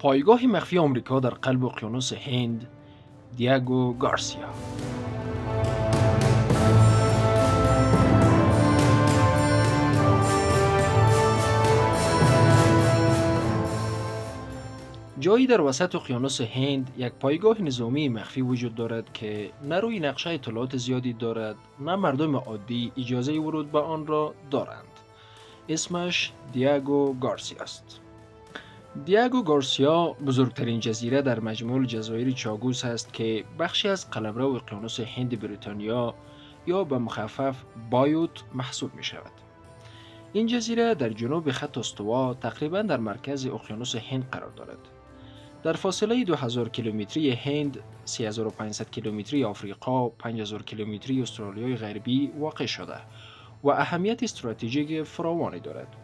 پایگاه مخفی آمریکا در قلب اقیانوس هند، دیاگو گارسیا. جایی در وسط اقیانوس هند یک پایگاه نظامی مخفی وجود دارد که نه روی نقشه اطلاعات زیادی دارد، نه مردم عادی اجازه ورود به آن را دارند. اسمش دیاگو گارسیا است. دیاگو گارسیا بزرگترین جزیره در مجموع جزایر چاگوس است که بخشی از قلمرو اقیانوس هند بریتانیا یا به مخفف بایوت محسوب می شود. این جزیره در جنوب خط استوا تقریباً در مرکز اقیانوس هند قرار دارد. در فاصله 2000 کیلومتری هند، 3500 کیلومتری آفریقا، 5000 کیلومتری استرالیای غربی واقع شده و اهمیت استراتژیک فراوانی دارد.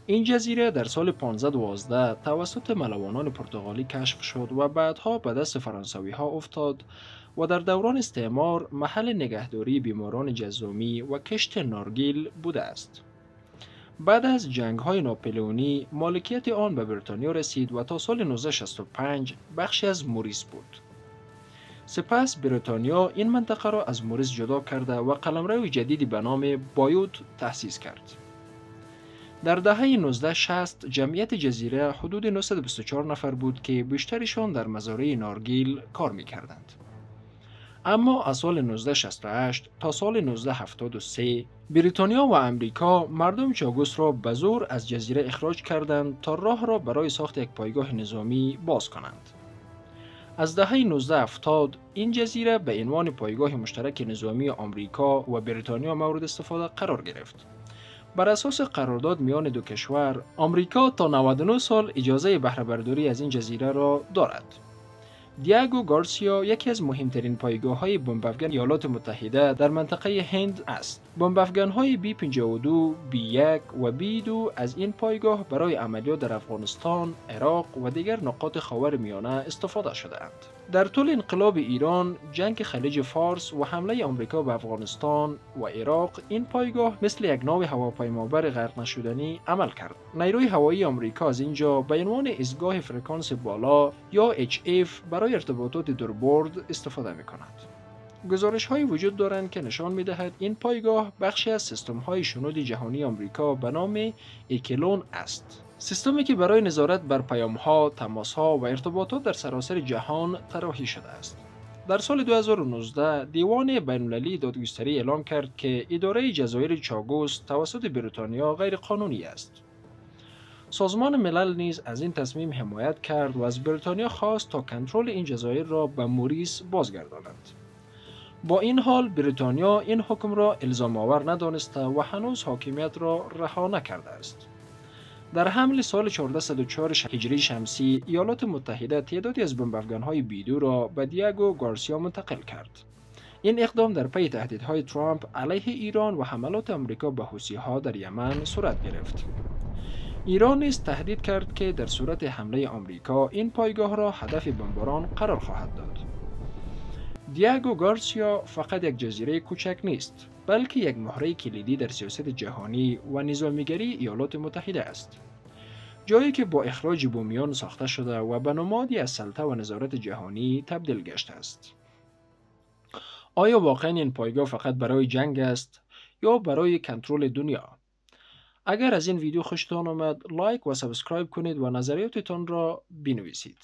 این جزیره در سال 1512 توسط ملوانان پرتغالی کشف شد و بعدها به دست فرانسوی ها افتاد و در دوران استعمار محل نگهداری بیماران جذامی و کشت نارگیل بوده است. بعد از جنگ‌های ناپلئونی مالکیت آن به بریتانیا رسید و تا سال 1965 بخشی از موریس بود. سپس بریتانیا این منطقه را از موریس جدا کرده و قلمرو جدیدی به نام بایوت تأسیس کرد. در دهه 1960 جمعیت جزیره حدود 924 نفر بود که بیشترشان در مزارع نارگیل کار می‌کردند. اما از سال 1968 تا سال 1973 بریتانیا و امریکا مردم چاگوس را به زور از جزیره اخراج کردند تا راه را برای ساخت یک پایگاه نظامی باز کنند. از دهه 1970 این جزیره به عنوان پایگاه مشترک نظامی آمریکا و بریتانیا مورد استفاده قرار گرفت. بر اساس قرارداد میان دو کشور، آمریکا تا 99 سال اجازه بهره برداری از این جزیره را دارد. دیاگو گارسیا یکی از مهمترین پایگاه‌های بمب‌افکن ایالات متحده در منطقه هند است. بمب‌افکن‌های B-52، B-1 و B-2 از این پایگاه برای عملیات در افغانستان، عراق و دیگر نقاط خاورمیانه استفاده شده‌اند. در طول انقلاب ایران، جنگ خلیج فارس و حمله آمریکا به افغانستان و عراق، این پایگاه مثل یک ناو هواپیمابر غرق نشدنی عمل کرد. نیروی هوایی آمریکا از اینجا به عنوان ایستگاه فرکانس بالا یا HF برای ارتباطات دوربرد استفاده می‌کند. گزارش‌هایی وجود دارند که نشان می‌دهد این پایگاه بخشی از سیستم‌های شنود جهانی آمریکا به نام اکلون است. سیستمی که برای نظارت بر پیام‌ها، تماس‌ها و ارتباطات در سراسر جهان طراحی شده است. در سال 2019 دیوان بین‌المللی دادگستری اعلام کرد که اداره جزایر چاگوس توسط بریتانیا غیرقانونی است. سازمان ملل نیز از این تصمیم حمایت کرد و از بریتانیا خواست تا کنترل این جزایر را به موریس بازگرداند. با این حال بریتانیا این حکم را الزام آور ندانسته و هنوز حاکمیت را رها نکرده است. در حمل سال 1404 هجری شمسی، ایالات متحده تعدادی از بمب‌افکن‌های B-2 را به دیاگو گارسیا منتقل کرد. این اقدام در پی تهدیدهای ترامپ علیه ایران و حملات آمریکا به حوثی‌ها در یمن صورت گرفت. ایران نیز تهدید کرد که در صورت حمله آمریکا این پایگاه را هدف بمباران قرار خواهد داد. دیاگو گارسیا فقط یک جزیره کوچک نیست، بلکه یک مهره کلیدی در سیاست جهانی و نظامیگری ایالات متحده است. جایی که با اخراج بومیان ساخته شده و به نمادی از سلطه و نظارت جهانی تبدیل گشته است. آیا واقعا این پایگاه فقط برای جنگ است یا برای کنترل دنیا؟ اگر از این ویدیو خوشتان آمد، لایک و سابسکرایب کنید و نظریاتتان را بنویسید.